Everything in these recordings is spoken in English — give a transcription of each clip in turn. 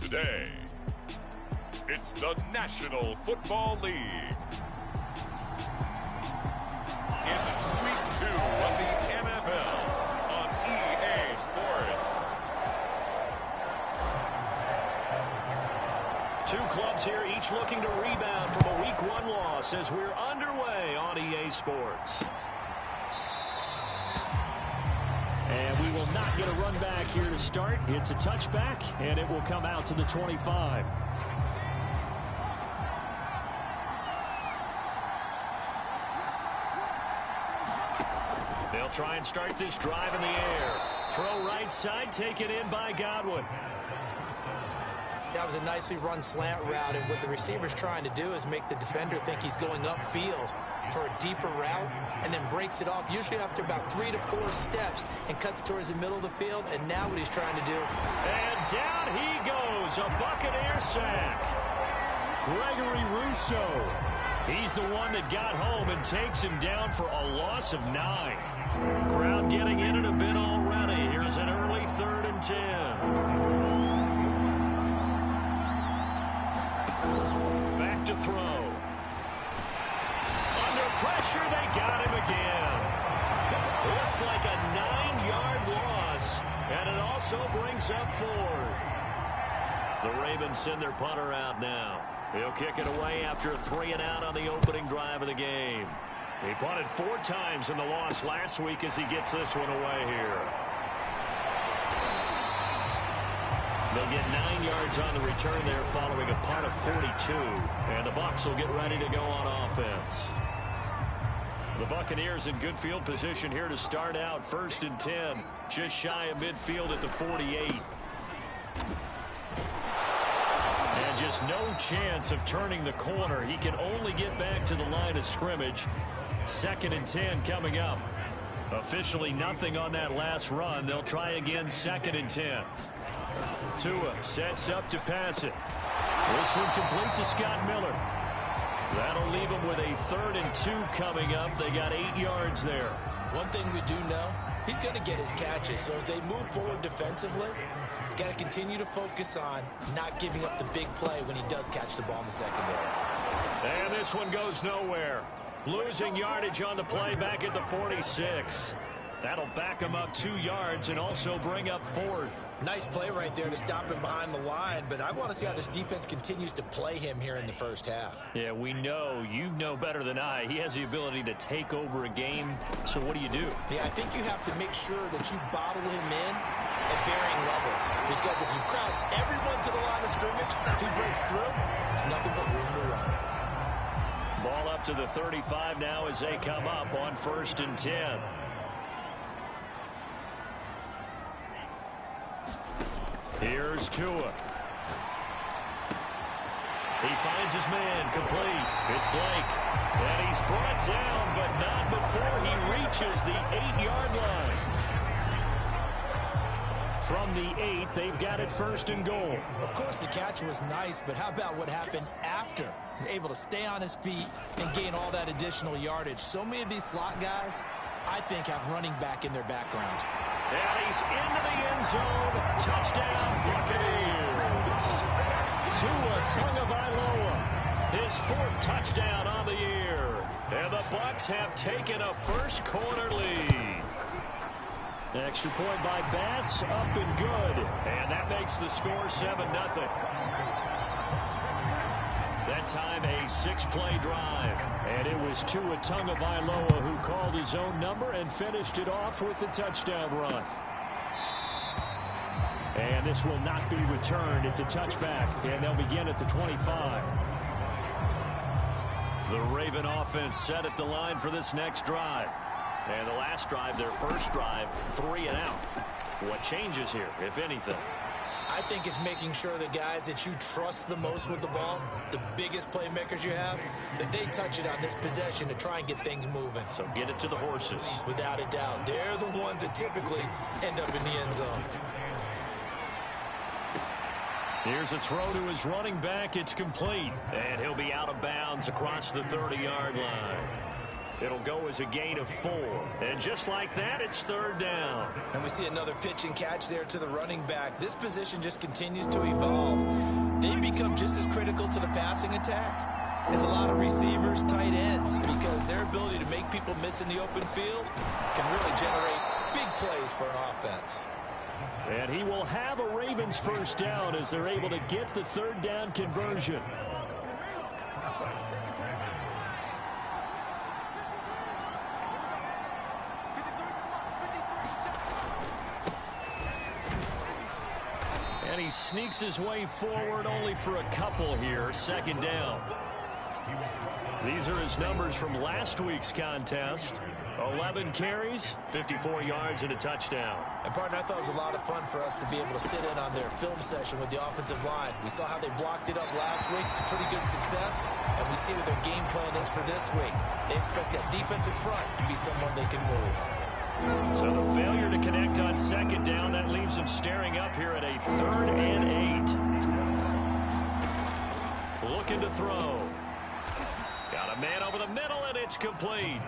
Today, it's the National Football League. It's Week 2 of the NFL on EA Sports. Two clubs here, each looking to rebound from a Week 1 loss as we're underway on EA Sports. And we will not get a run back here to start. It's a touchback, and it will come out to the 25. They'll try and start this drive in the air. Throw right side, taken in by Godwin. That was a nicely run slant route, and what the receiver's trying to do is make the defender think he's going upfield for a deeper route, and then breaks it off, usually after about 3 to 4 steps, and cuts towards the middle of the field, and now what he's trying to do. And down he goes, a Buccaneer sack. Gregory Rousseau. He's the one that got home and takes him down for a loss of 9. Crowd getting in it a bit already. Here's an early 3rd and 10. Back to throw. Under pressure, they got him again. Looks like a 9-yard loss, and it also brings up 4th. The Ravens send their punter out now. He'll kick it away after a 3-and-out on the opening drive of the game. He punted 4 times in the loss last week as he gets this one away here. They'll get 9 yards on the return there following a punt of 42. And the Bucs will get ready to go on offense. The Buccaneers in good field position here to start out. 1st and 10. Just shy of midfield at the 48. And just no chance of turning the corner. He can only get back to the line of scrimmage. 2nd and 10 coming up. Officially nothing on that last run. They'll try again 2nd and 10. Tua sets up to pass it. This one complete to Scott Miller. That'll leave him with a 3rd and 2 coming up. They got 8 yards there. One thing we do know, he's going to get his catches. So as they move forward defensively, got to continue to focus on not giving up the big play when he does catch the ball in the secondary. And this one goes nowhere. Losing yardage on the play back at the 46. That'll back him up 2 yards and also bring up 4th. Nice play right there to stop him behind the line, but I want to see how this defense continues to play him here in the first half. Yeah, we know, you know better than I, he has the ability to take over a game. So what do you do? Yeah, I think you have to make sure that you bottle him in at varying levels, because if you crowd everyone to the line of scrimmage, if he breaks through, there's nothing but room to run. Ball up to the 35 now as they come up on 1st and 10. Here's Tua. He finds his man complete. It's Blake. And he's brought down, but not before he reaches the 8-yard line. From the 8, they've got it 1st and goal. Of course, the catch was nice, but how about what happened after? Able to stay on his feet and gain all that additional yardage. So many of these slot guys, I think, have running back in their background. And he's into the end zone. Touchdown, Buccaneers. Tua Tagovailoa, his 4th touchdown on the year. And the Bucs have taken a first quarter lead. Extra point by Bass, up and good. And that makes the score 7-0. That time a 6-play drive. And it was Tua Tagovailoa who called his own number and finished it off with a touchdown run. And this will not be returned. It's a touchback, and they'll begin at the 25. The Raven offense set at the line for this next drive. And the last drive, their first drive, 3-and-out. What changes here, if anything? I think it's making sure the guys that you trust the most with the ball, the biggest playmakers you have, that they touch it on this possession to try and get things moving. So get it to the horses. Without a doubt. They're the ones that typically end up in the end zone. Here's a throw to his running back. It's complete. And he'll be out of bounds across the 30-yard line. It'll go as a gain of 4. And just like that, it's third down. And we see another pitch and catch there to the running back. This position just continues to evolve. They become just as critical to the passing attack as a lot of receivers, tight ends, because their ability to make people miss in the open field can really generate big plays for an offense. And he will have a Ravens first down as they're able to get the third down conversion. And he sneaks his way forward only for a couple here. Second down. These are his numbers from last week's contest. 11 carries, 54 yards, and a touchdown. And, partner, I thought it was a lot of fun for us to be able to sit in on their film session with the offensive line. We saw how they blocked it up last week to pretty good success, and we see what their game plan is for this week. They expect that defensive front to be someone they can move. So the failure to connect on second down, that leaves them staring up here at a 3rd and 8. Looking to throw. Got a man over the middle, and it's complete.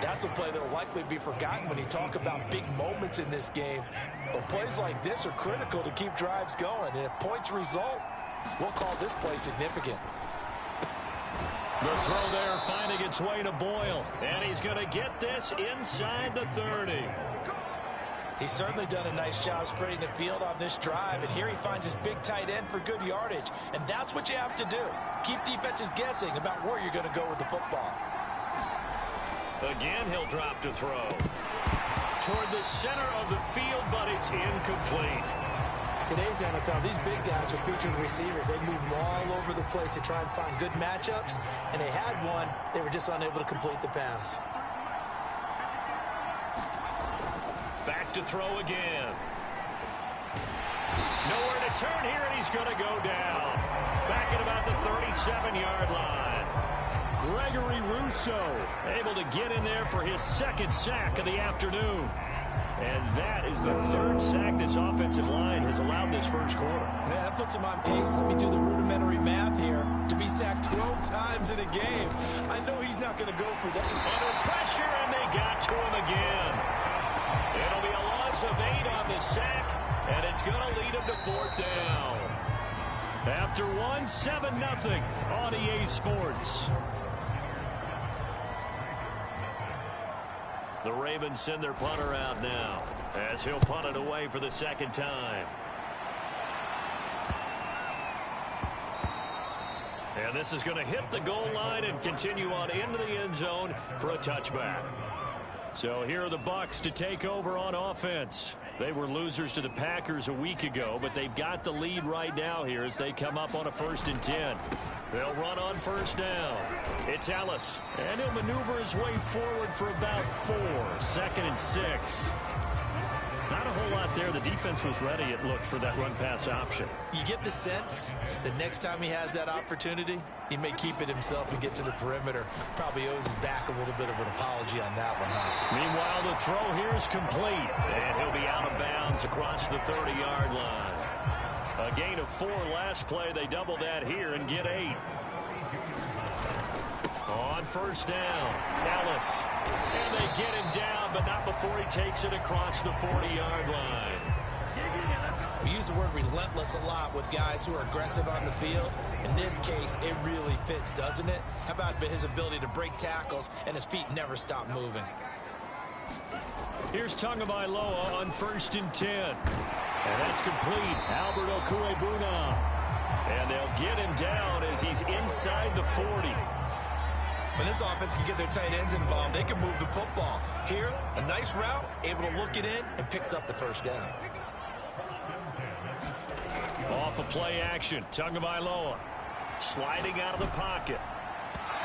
That's a play that will likely be forgotten when you talk about big moments in this game. But plays like this are critical to keep drives going. And if points result, we'll call this play significant. The throw there finding its way to Boyle. And he's going to get this inside the 30. He's certainly done a nice job spreading the field on this drive. And here he finds his big tight end for good yardage. And that's what you have to do. Keep defenses guessing about where you're going to go with the football. Again, he'll drop to throw. Toward the center of the field, but it's incomplete. Today's NFL, these big guys are featured receivers. They move all over the place to try and find good matchups. And they had one. They were just unable to complete the pass. Back to throw again. Nowhere to turn here, and he's going to go down. Back at about the 37-yard line. Gregory Rousseau able to get in there for his second sack of the afternoon. And that is the 3rd sack this offensive line has allowed this first quarter. Yeah, that puts him on pace. Let me do the rudimentary math here. To be sacked 12 times in a game, I know he's not going to go for that. Under pressure, and they got to him again. It'll be a loss of 8 on the sack, and it's going to lead him to 4th down. After 7-0 on EA Sports. The Ravens send their punter out now as he'll punt it away for the second time. And this is going to hit the goal line and continue on into the end zone for a touchback. So here are the Bucs to take over on offense. They were losers to the Packers a week ago, but they've got the lead right now here as they come up on a 1st and 10. They'll run on first down. It's Ellis, and he'll maneuver his way forward for about 4. 2nd and 6. Not a whole lot there. The defense was ready, it looked, for that run-pass option. You get the sense that next time he has that opportunity, he may keep it himself and get to the perimeter. Probably owes his back a little bit of an apology on that one, huh? Meanwhile, the throw here is complete, and he'll be out of bounds across the 30-yard line. A gain of 4 last play. They double that here and get 8. On first down, Ellis. And they get him down, but not before he takes it across the 40-yard line. We use the word relentless a lot with guys who are aggressive on the field. In this case, it really fits, doesn't it? How about his ability to break tackles and his feet never stop moving? Here's Tagovailoa on 1st and 10. And that's complete. Albert Okuebuna. And they'll get him down as he's inside the 40. When this offense can get their tight ends involved, they can move the football. Here, a nice route, able to look it in, and picks up the first down. Off of play action, Tagovailoa sliding out of the pocket.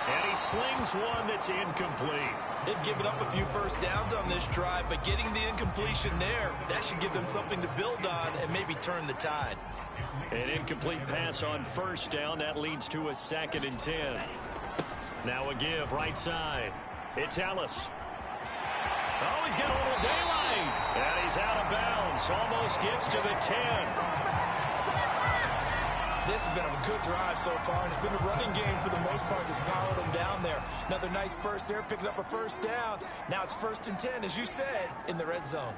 And he slings one that's incomplete. They've given up a few first downs on this drive, but getting the incompletion there, that should give them something to build on and maybe turn the tide. An incomplete pass on first down. That leads to a 2nd and 10. Now a give right side. It's Ellis. Oh, he's got a little daylight. And he's out of bounds. Almost gets to the 10. This has been a good drive so far, and it's been a running game for the most part that's powered them down there. Another nice burst there, picking up a first down. Now it's 1st and 10, as you said, in the red zone.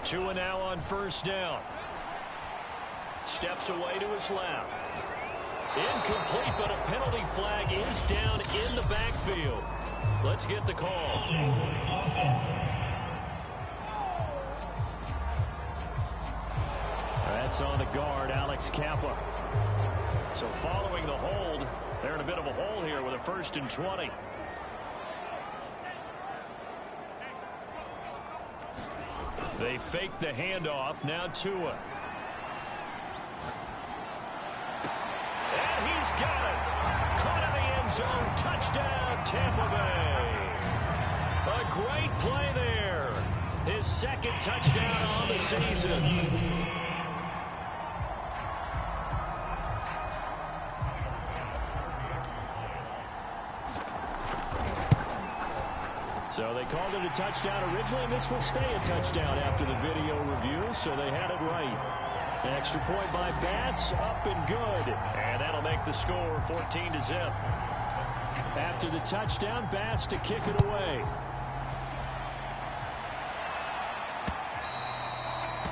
Tua now on 1st down. Steps away to his left. Incomplete, but a penalty flag is down in the backfield. Let's get the call. That's on the guard, Alex Kappa. So following the hold, they're in a bit of a hole here with a 1st and 20. They fake the handoff. Now Tua. And he's got it. Caught in the end zone. Touchdown, Tampa Bay. A great play there. His 2nd touchdown on the season. So they called it a touchdown originally, and this will stay a touchdown after the video review, so they had it right. An extra point by Bass, up and good. And that'll make the score 14-0. After the touchdown, Bass to kick it away.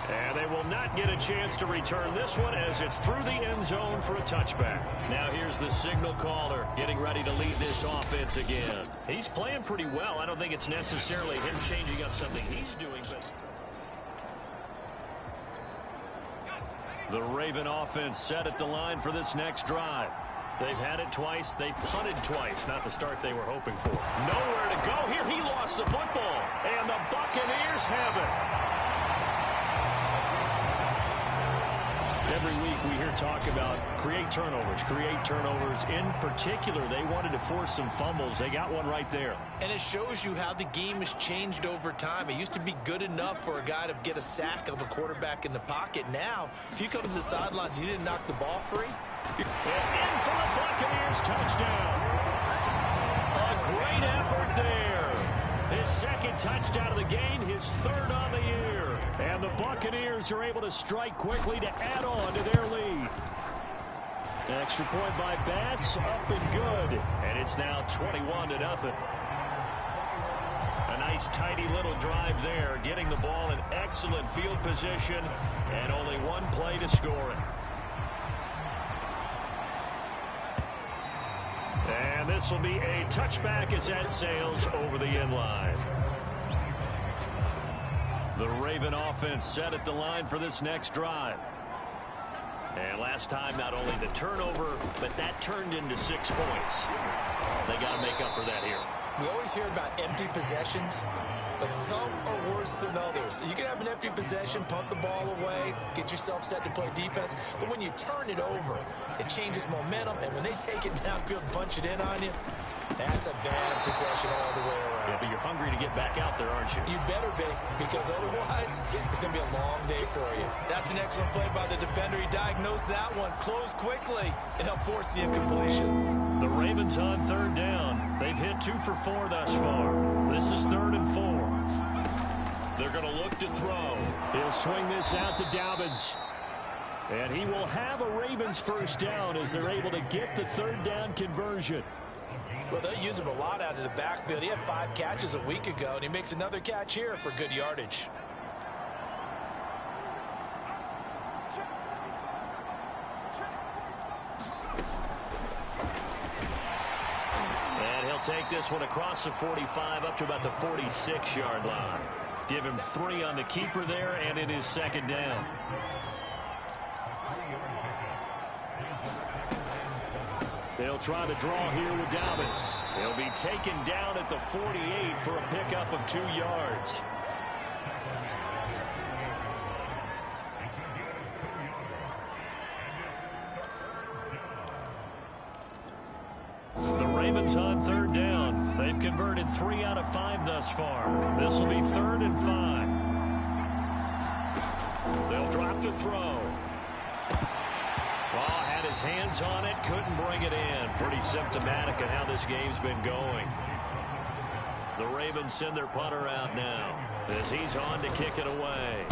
And they will not get a chance to return this one as it's through the end zone for a touchback. Now here's the signal caller getting ready to lead this offense again. He's playing pretty well. I don't think it's necessarily him changing up something he's doing, but the Raven offense set at the line for this next drive. They've had it twice. They've punted twice. Not the start they were hoping for. Nowhere to go here. He lost the football. And the Buccaneers have it. Every week we hear talk about create turnovers. In particular, they wanted to force some fumbles. They got one right there. And it shows you how the game has changed over time. It used to be good enough for a guy to get a sack of a quarterback in the pocket. Now, if you come to the sidelines, you didn't knock the ball free. And in for the Buccaneers touchdown. A great effort there. His 2nd touchdown of the game, his 3rd on the year. And the Buccaneers are able to strike quickly to add on to their lead. An extra point by Bass, up and good. And it's now 21-0. A nice tidy little drive there, getting the ball in excellent field position, and only one play to score it. And this will be a touchback as that sails over the end line. The Raven offense set at the line for this next drive. And last time, not only the turnover, but that turned into 6 points. They got to make up for that here. We always hear about empty possessions, but some are worse than others. You can have an empty possession, punt the ball away, get yourself set to play defense, but when you turn it over, it changes momentum, and when they take it downfield and punch it in on you, that's a bad possession all the way around. Yeah, but you're hungry to get back out there, aren't you? You better be, because otherwise, it's going to be a long day for you. That's an excellent play by the defender. He diagnosed that one, closed quickly, and helped force the incompletion. The Ravens on 3rd down. They've hit 2 for 4 thus far. This is 3rd and 4. They're going to look to throw. He'll swing this out to Dobbins. And he will have a Ravens 1st down as they're able to get the 3rd down conversion. Well, they'll use him a lot out of the backfield. He had 5 catches a week ago, and he makes another catch here for good yardage. And he'll take this one across the 45 up to about the 46-yard line. Give him 3 on the keeper there, and it is 2nd down. They'll try to draw here with Dobbins. He'll be taken down at the 48 for a pickup of 2 yards. The Ravens on 3rd down. They've converted 3 out of 5 thus far. This will be 3rd and 5. They'll drop to throw. Had his hands on it, couldn't bring it in. Pretty symptomatic of how this game's been going. The Ravens send their punter out now as he's on to kick it away.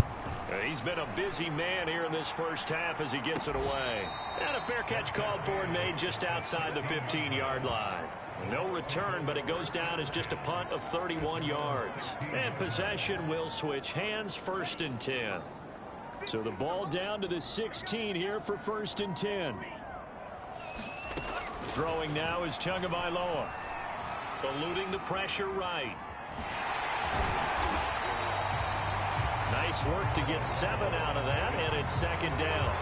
He's been a busy man here in this first half as he gets it away. And a fair catch called for and made just outside the 15-yard line. No return, but it goes down as just a punt of 31 yards. And possession will switch hands, 1st and 10. So the ball down to the 16 here for 1st and 10. Throwing now is Tagovailoa. Eluding the pressure right. Nice work to get 7 out of that, and it's 2nd down.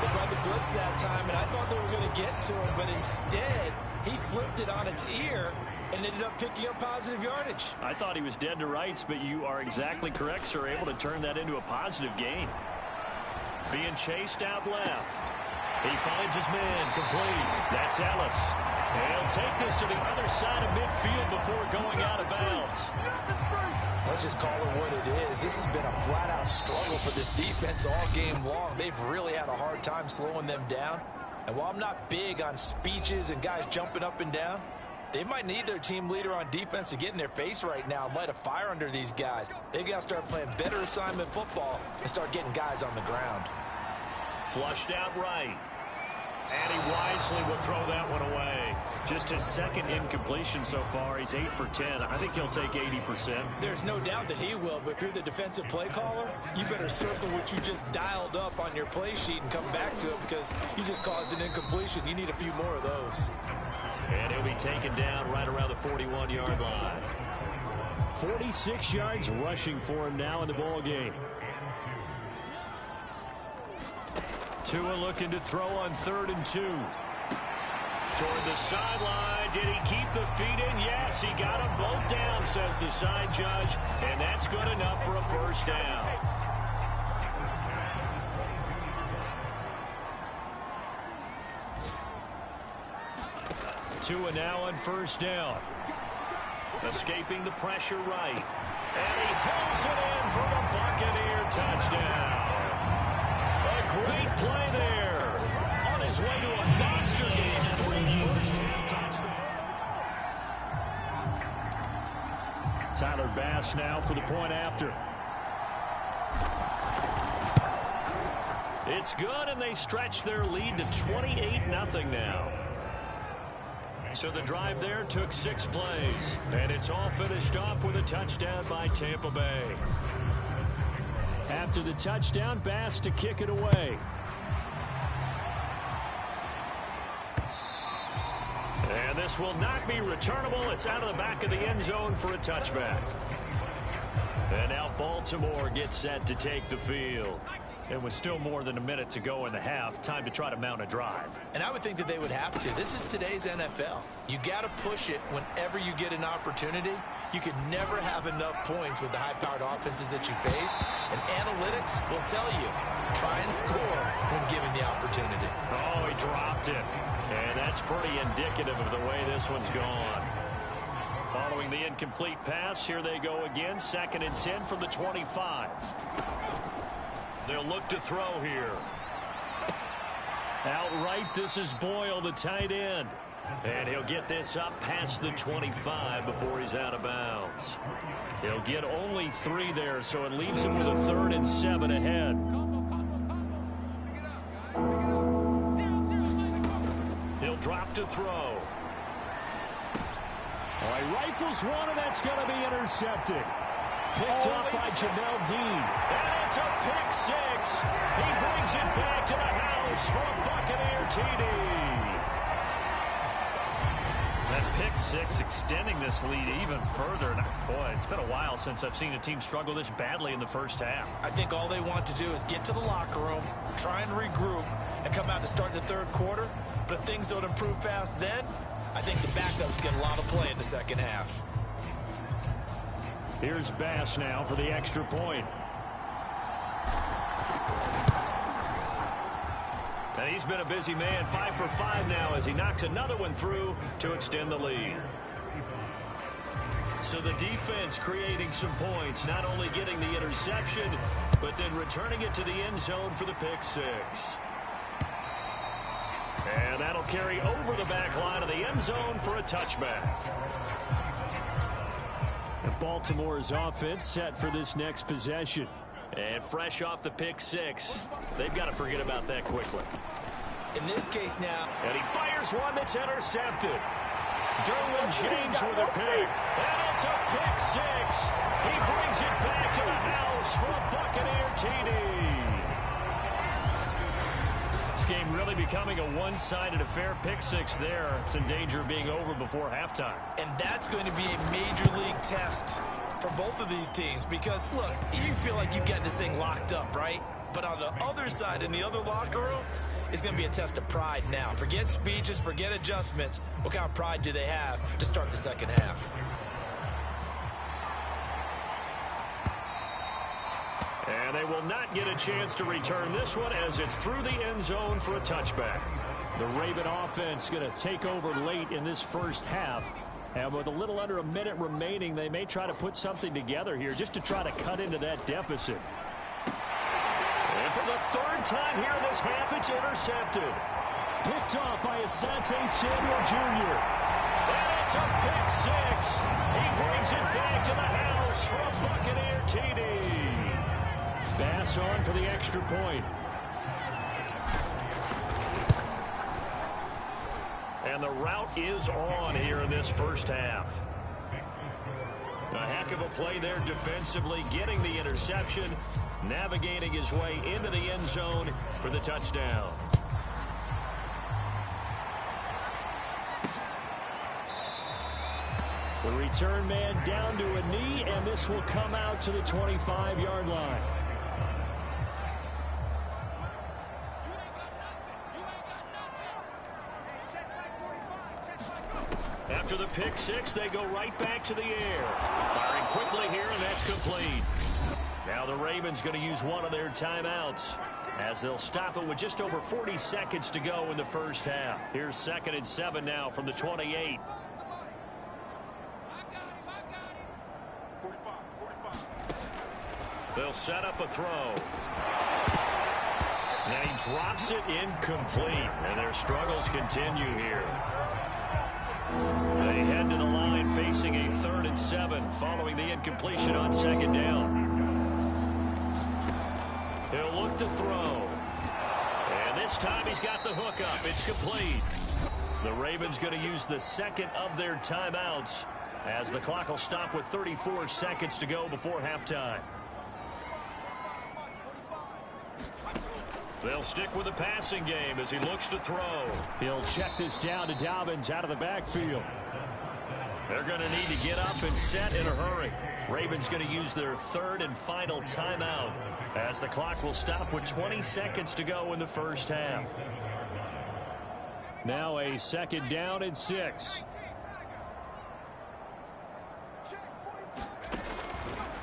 They brought the blitz that time, and I thought they were going to get to him, but instead he flipped it on its ear and ended up picking up positive yardage. I thought he was dead to rights, but you are exactly correct, sir. Able to turn that into a positive gain. Being chased out left. He finds his man complete. That's Ellis. And he'll take this to the other side of midfield before going out of bounds. Let's just call it what it is. This has been a flat-out struggle for this defense all game long. They've really had a hard time slowing them down. And while I'm not big on speeches and guys jumping up and down, they might need their team leader on defense to get in their face right now and light a fire under these guys. They've got to start playing better assignment football and start getting guys on the ground. Flushed out right. And he wisely will throw that one away. Just his 2nd incompletion so far. He's 8 for 10. I think he'll take 80%. There's no doubt that he will, but if you're the defensive play caller, you better circle what you just dialed up on your play sheet and come back to it because you just caused an incompletion. You need a few more of those. And he'll be taken down right around the 41-yard line. 46 yards rushing for him now in the ball game. Tua looking to throw on 3rd and 2. Toward the sideline. Did he keep the feet in? Yes, he got them both down, says the side judge. And that's good enough for a 1st down. Tua now on 1st down. Escaping the pressure right. And he hooks it in for the Buccaneer touchdown. Great play there. On his way to a monster game. First touchdown. Tyler Bass now for the point after. It's good, and they stretch their lead to 28-0 now. So the drive there took 6 plays, and it's all finished off with a touchdown by Tampa Bay. After the touchdown, Bass to kick it away. And this will not be returnable. It's out of the back of the end zone for a touchback. And now Baltimore gets set to take the field. And with still more than a minute to go in the half, time to try to mount a drive. And I would think that they would have to. This is today's NFL. You got to push it whenever you get an opportunity. You can never have enough points with the high-powered offenses that you face. And analytics will tell you, try and score when given the opportunity. Oh, he dropped it. And that's pretty indicative of the way this one's gone. Following the incomplete pass, here they go again. 2nd and 10 from the 25. They'll look to throw here. Outright, this is Boyle, the tight end. And he'll get this up past the 25 before he's out of bounds. He'll get only 3 there, so it leaves him with a 3rd and 7 ahead. He'll drop to throw. All right, rifles one, and that's going to be intercepted. Picked up by Jamel Dean. And it's a pick 6. He brings it back to the house for a Buccaneer TD. That pick 6 extending this lead even further. And boy, it's been a while since I've seen a team struggle this badly in the first half. I think all they want to do is get to the locker room, try and regroup, and come out to start the 3rd quarter. But if things don't improve fast then, I think the backups get a lot of play in the 2nd half. Here's Bass now for the extra point. And he's been a busy man, 5 for 5 now as he knocks another one through to extend the lead. So the defense creating some points, not only getting the interception, but then returning it to the end zone for the pick 6. And that'll carry over the back line of the end zone for a touchback. And Baltimore's offense set for this next possession. And fresh off the pick six, they've got to forget about that quickly. In this case now. And he fires one that's intercepted. Derwin James with a pick. And it's a pick six. He brings it back to the house for a Buccaneer TD. This game really becoming a one-sided affair. Pick six there. It's in danger of being over before halftime. And that's going to be a major league test for both of these teams because, look, you feel like you've got this thing locked up, right? But on the other side, in the other locker room, it's going to be a test of pride now. Forget speeches, forget adjustments. What kind of pride do they have to start the second half? And they will not get a chance to return this one as it's through the end zone for a touchback. The Raven offense going to take over late in this first half. And with a little under a minute remaining, they may try to put something together here just to try to cut into that deficit. And for the third time here in this half, it's intercepted. Picked off by Asante Samuel Jr. And it's a pick six. He brings it back to the house for a Buccaneer TD. Bass on for the extra point. And the route is on here in this first half. A heck of a play there defensively, getting the interception, navigating his way into the end zone for the touchdown. The return man down to a knee, and this will come out to the 25-yard line. After the pick six, they go right back to the air. Firing quickly here, and that's complete. Now the Ravens going to use one of their timeouts as they'll stop it with just over 40 seconds to go in the first half. Here's 2nd and 7 now from the 28. They'll set up a throw. And he drops it incomplete. And their struggles continue here. They head to the line facing a 3rd and 7 following the incompletion on 2nd down. He'll look to throw. And this time he's got the hook up. It's complete. The Ravens going to use the second of their timeouts as the clock will stop with 34 seconds to go before halftime. They'll stick with the passing game as he looks to throw. He'll check this down to Dobbins out of the backfield. They're going to need to get up and set in a hurry. Ravens going to use their 3rd and final timeout as the clock will stop with 20 seconds to go in the first half. Now a 2nd down and 6.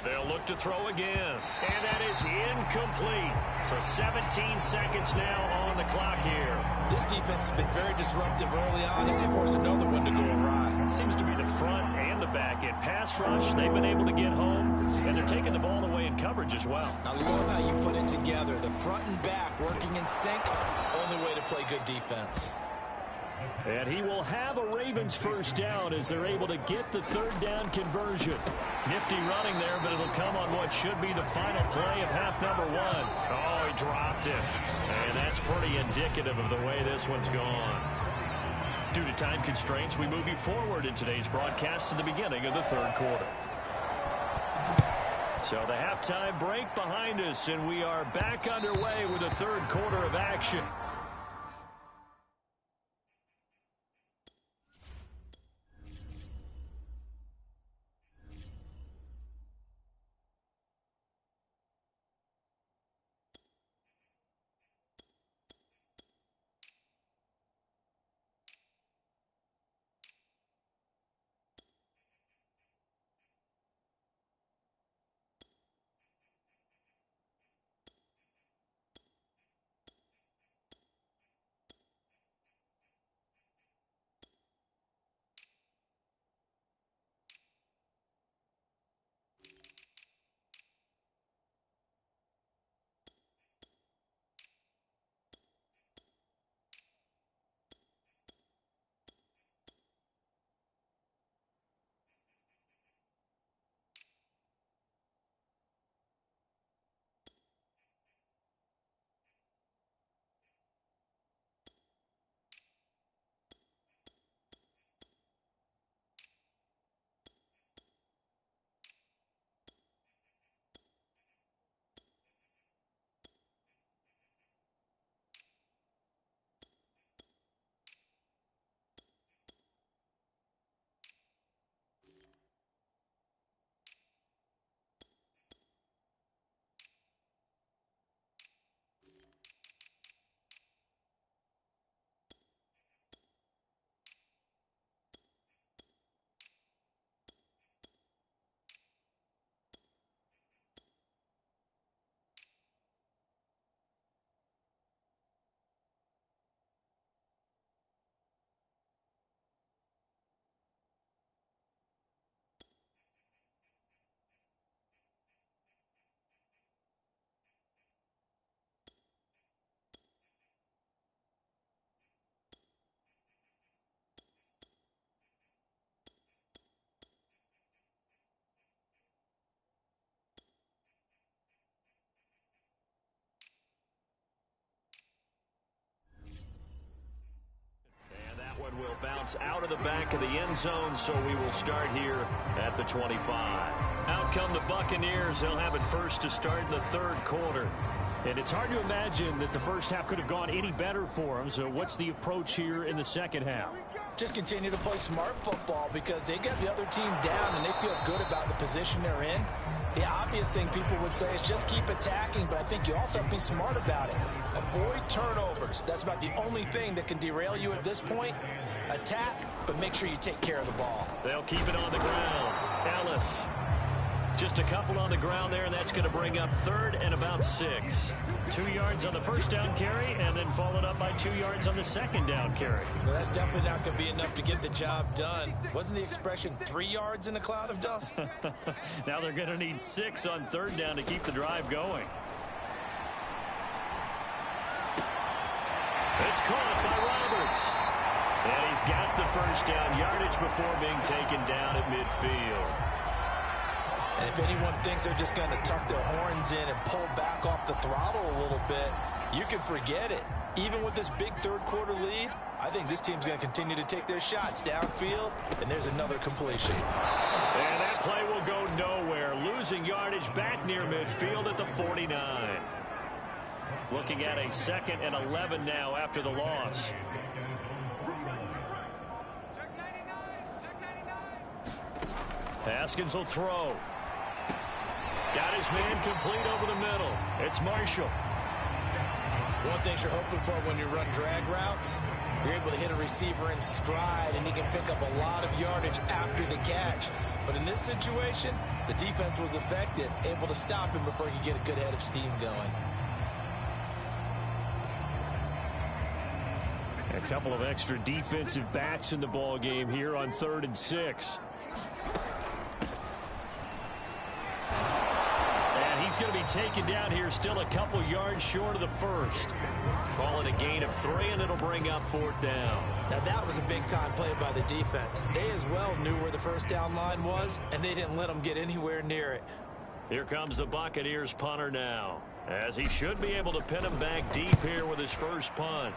They'll look to throw again. And that is incomplete. So 17 seconds now on the clock here. This defense has been very disruptive early on as they force another one to go awry. It seems to be the front and the back end. Pass rush, they've been able to get home, and they're taking the ball away in coverage as well. I love how you put it together. The front and back working in sync. Only way to play good defense. And he will have a Ravens first down as they're able to get the 3rd down conversion. Nifty running there, but it'll come on what should be the final play of half number 1. Oh, he dropped it. And that's pretty indicative of the way this one's gone. Due to time constraints, we move you forward in today's broadcast to the beginning of the 3rd quarter. So the halftime break behind us, and we are back underway with the 3rd quarter of action. bounce out of the back of the end zone, so we will start here at the 25. Out come the Buccaneers. They'll have it first to start in the third quarter. And it's hard to imagine that the first half could have gone any better for them. So what's the approach here in the second half? Just continue to play smart football because they get the other team down and they feel good about the position they're in. The obvious thing people would say is just keep attacking, but I think you also have to be smart about it. Avoid turnovers. That's about the only thing that can derail you at this point. Attack, but make sure you take care of the ball. They'll keep it on the ground. Ellis. Just a couple on the ground there, and that's going to bring up third and about 6. 2 yards on the first down carry, and then followed up by 2 yards on the second down carry. Well, that's definitely not going to be enough to get the job done. Wasn't the expression 3 yards in a cloud of dust? Now they're going to need 6 on third down to keep the drive going. It's caught by Roberts. And he's got the first down yardage before being taken down at midfield. And if anyone thinks they're just going to tuck their horns in and pull back off the throttle a little bit, you can forget it. Even with this big third quarter lead, I think this team's going to continue to take their shots downfield, and there's another completion. And that play will go nowhere. Losing yardage back near midfield at the 49. Looking at a 2nd and 11 now after the loss. Haskins will throw. Got his man complete over the middle. It's Marshall. One thing you're hoping for when you run drag routes, you're able to hit a receiver in stride, and he can pick up a lot of yardage after the catch. But in this situation, the defense was effective, able to stop him before he could get a good head of steam going. A couple of extra defensive backs in the ball game here on 3rd and 6. He's going to be taken down here, still a couple yards short of the first. Calling a gain of 3, and it'll bring up 4th down. Now that was a big-time play by the defense. They as well knew where the first down line was, and they didn't let them get anywhere near it. Here comes the Buccaneers punter now, as he should be able to pin him back deep here with his first punt.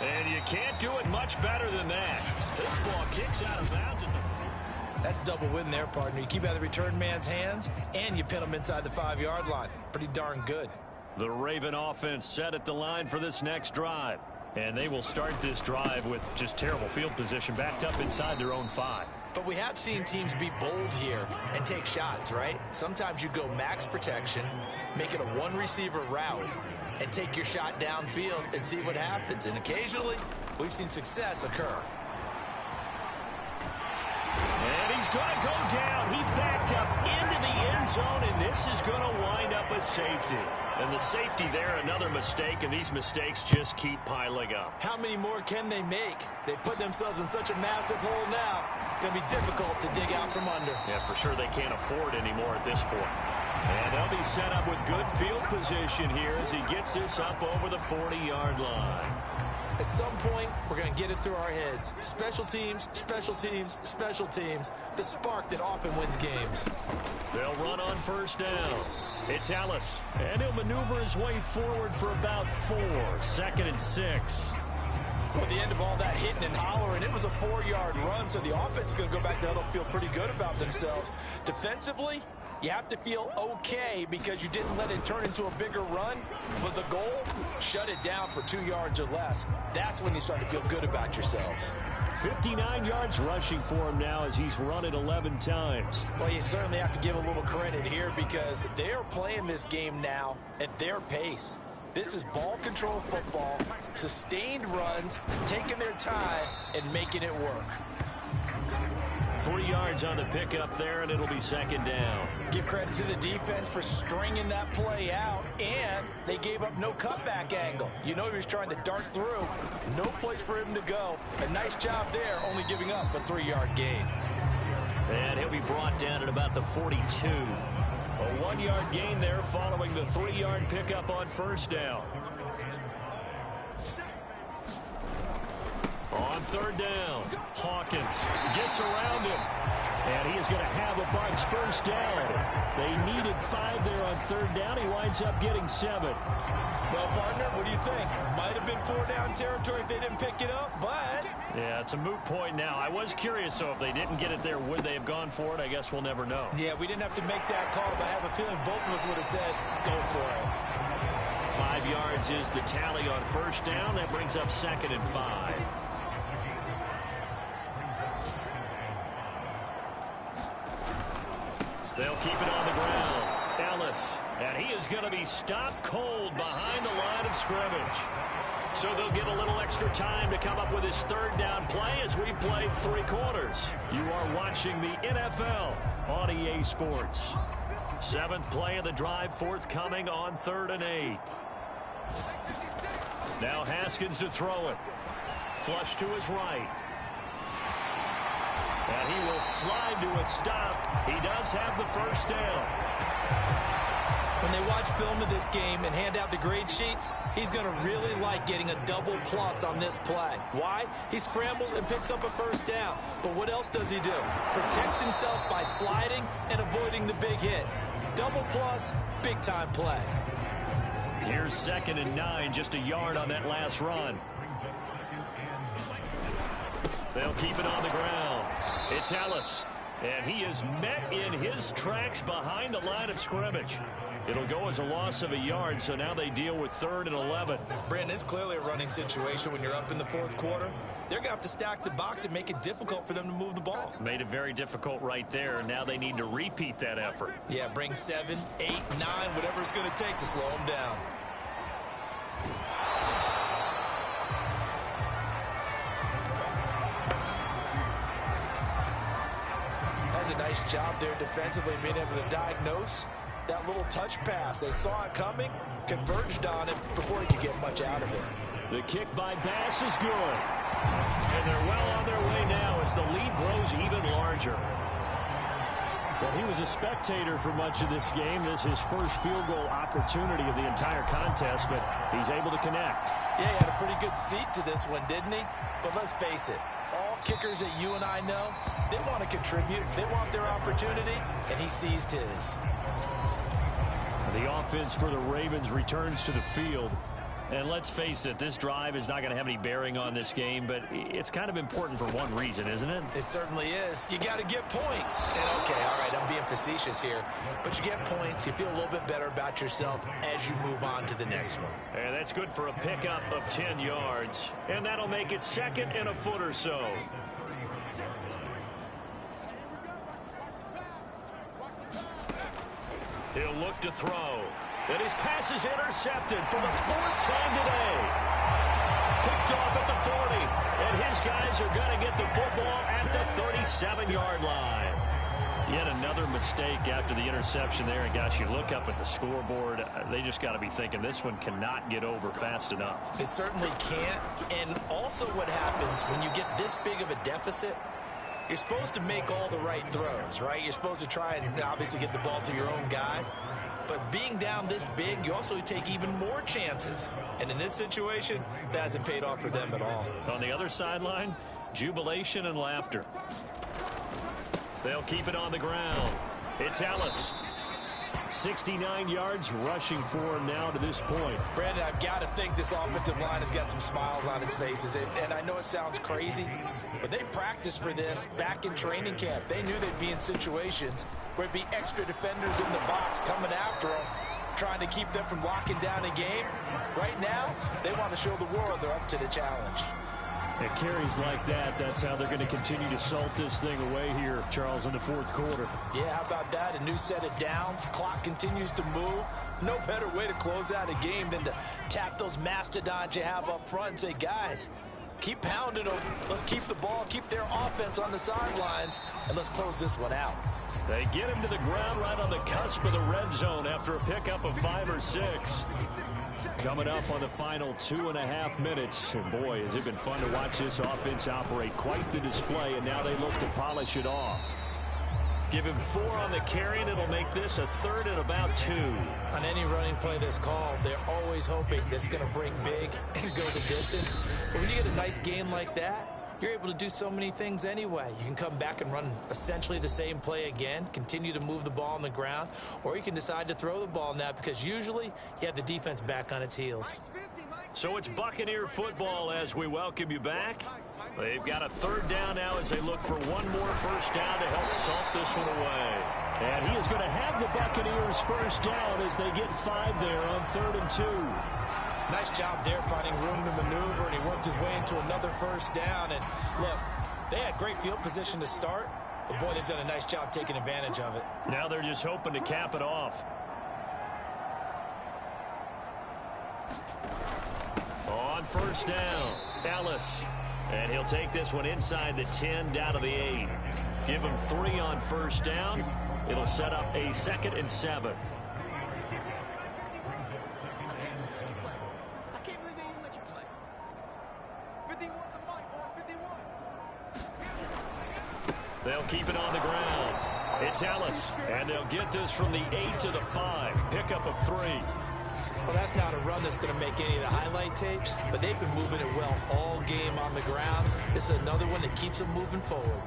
And you can't do it much better than that. This ball kicks out of bounds at the... That's double win there, partner. You keep out of the return man's hands, and you pin him inside the 5-yard line. Pretty darn good. The Raven offense set at the line for this next drive. And they will start this drive with just terrible field position, backed up inside their own 5. But we have seen teams be bold here and take shots, right? Sometimes you go max protection, make it a one-receiver route, and take your shot downfield and see what happens. And occasionally, we've seen success occur. And he's going to go down. He backed up into the end zone, and this is going to wind up a safety. And the safety there, another mistake, and these mistakes just keep piling up. How many more can they make? They put themselves in such a massive hole now. Going to be difficult to dig out from under. Yeah, for sure they can't afford anymore at this point. And they'll be set up with good field position here as he gets this up over the 40-yard line. At some point, we're going to get it through our heads. Special teams, special teams, special teams. The spark that often wins games. They'll run on first down. It's Ellis. And he'll maneuver his way forward for about 4. 2nd and 6. Well, at the end of all that hitting and hollering, it was a 4-yard run, so the offense is going to go back to huddle, feel pretty good about themselves. Defensively, you have to feel okay because you didn't let it turn into a bigger run. But the goal, shut it down for 2 yards or less. That's when you start to feel good about yourselves. 59 yards rushing for him now as he's run it 11 times. Well, you certainly have to give a little credit here because they're playing this game now at their pace. This is ball control football, sustained runs, taking their time, and making it work. 3 yards on the pickup there, and it'll be 2nd down. Give credit to the defense for stringing that play out, and they gave up no cutback angle. You know he was trying to dart through. No place for him to go. A nice job there, only giving up a 3-yard gain. And he'll be brought down at about the 42. A 1-yard gain there following the 3-yard pickup on first down. On third down, Hawkins gets around him. And he is going to have a Bucs first down. They needed 5 there on third down. He winds up getting 7. Well, partner, what do you think? Might have been 4-down territory if they didn't pick it up, but... Yeah, it's a moot point now. I was curious, so if they didn't get it there, would they have gone for it? I guess we'll never know. Yeah, we didn't have to make that call, but I have a feeling both of us would have said, go for it. 5 yards is the tally on first down. That brings up 2nd and 5. They'll keep it on the ground. Ellis, and he is going to be stopped cold behind the line of scrimmage. So they'll get a little extra time to come up with his third down play as we played 3 quarters. You are watching the NFL on EA Sports. 7th play of the drive forthcoming on 3rd and 8. Now Haskins to throw it. Flush to his right. And he will slide to a stop. He does have the first down. When they watch film of this game and hand out the grade sheets, he's going to really like getting a double plus on this play. Why? He scrambles and picks up a first down. But what else does he do? Protects himself by sliding and avoiding the big hit. Double plus, big time play. Here's 2nd and 9, just a yard on that last run. They'll keep it on the ground. It's Ellis, and he is met in his tracks behind the line of scrimmage. It'll go as a loss of a yard, so now they deal with 3rd and 11. Brandon, it's clearly a running situation when you're up in the 4th quarter. They're going to have to stack the box and make it difficult for them to move the ball. Made it very difficult right there. Now they need to repeat that effort. Yeah, bring 7, 8, 9, whatever it's going to take to slow them down. That's a nice job there defensively, being able to diagnose that little touch pass. They saw it coming, converged on it before he could get much out of it. The kick by Bass is good. And they're well on their way now as the lead grows even larger. Well, he was a spectator for much of this game. This is his first field goal opportunity of the entire contest, but he's able to connect. Yeah, he had a pretty good seat to this one, didn't he? But let's face it, all kickers that you and I know, they want to contribute. They want their opportunity, and he seized his. The offense for the Ravens returns to the field. And let's face it, this drive is not going to have any bearing on this game, but it's kind of important for one reason, isn't it? It certainly is. You got to get points. And okay, all right, I'm being facetious here, but you get points, you feel a little bit better about yourself as you move on to the next one. And that's good for a pickup of 10 yards. And that'll make it 2nd and a foot or so. He'll look to throw. And his pass is intercepted for the 4th time today. Picked off at the 40. And his guys are going to get the football at the 37-yard line. Yet another mistake after the interception there. And, gosh, you look up at the scoreboard. They just got to be thinking this one cannot get over fast enough. It certainly can't. And also what happens when you get this big of a deficit, you're supposed to make all the right throws, right? You're supposed to try and obviously get the ball to your own guys. But being down this big, you also take even more chances. And in this situation, that hasn't paid off for them at all. On the other sideline, jubilation and laughter. They'll keep it on the ground. It's Ellis. 69 yards rushing for him now to this point. Brandon, I've got to think this offensive line has got some smiles on its faces. And I know it sounds crazy, but they practiced for this back in training camp. They knew they'd be in situations where it'd be extra defenders in the box coming after them, trying to keep them from locking down a game. Right now, they want to show the world they're up to the challenge. At carries like that, that's how they're going to continue to salt this thing away here, Charles, in the 4th quarter. Yeah, how about that? A new set of downs. Clock continues to move. No better way to close out a game than to tap those mastodons you have up front and say, guys, keep pounding them. Let's keep the ball, keep their offense on the sidelines, and let's close this one out. They get him to the ground right on the cusp of the red zone after a pickup of 5 or 6. Coming up on the final 2.5 minutes. And boy, has it been fun to watch this offense operate. Quite the display, and now they look to polish it off. Give him 4 on the carry, and it'll make this a 3rd and about 2. On any running play that's called, they're always hoping that it's going to break big and go the distance. But when you get a nice game like that, you're able to do so many things anyway. You can come back and run essentially the same play again, continue to move the ball on the ground, or you can decide to throw the ball now because usually you have the defense back on its heels. So it's Buccaneer football as we welcome you back. They've got a third down now as they look for one more first down to help salt this one away. And he is going to have the Buccaneers first down as they get 5 there on 3rd and 2. Nice job there finding room to maneuver, and he worked his way into another first down. And look, they had great field position to start, but boy, they've done a nice job taking advantage of it. Now they're just hoping to cap it off. On first down, Ellis. And he'll take this one inside the 10, down to the 8. Give him 3 on first down. It'll set up a 2nd and 7. They'll keep it on the ground. It's Ellis, and they'll get this from the 8 to the 5. Pickup of 3. Well, that's not a run that's going to make any of the highlight tapes, but they've been moving it well all game on the ground. This is another one that keeps them moving forward.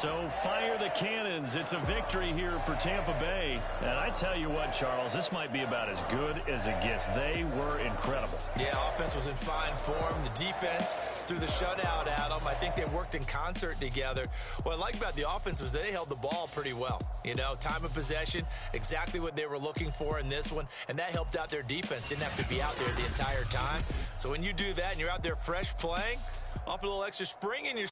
So fire the cannons. It's a victory here for Tampa Bay. And I tell you what, Charles, this might be about as good as it gets. They were incredible. Yeah, offense was in fine form. The defense threw the shutout at them. I think they worked in concert together. What I like about the offense was they held the ball pretty well. You know, time of possession, exactly what they were looking for in this one. And that helped out their defense. Didn't have to be out there the entire time. So when you do that and you're out there fresh playing, off a little extra spring in your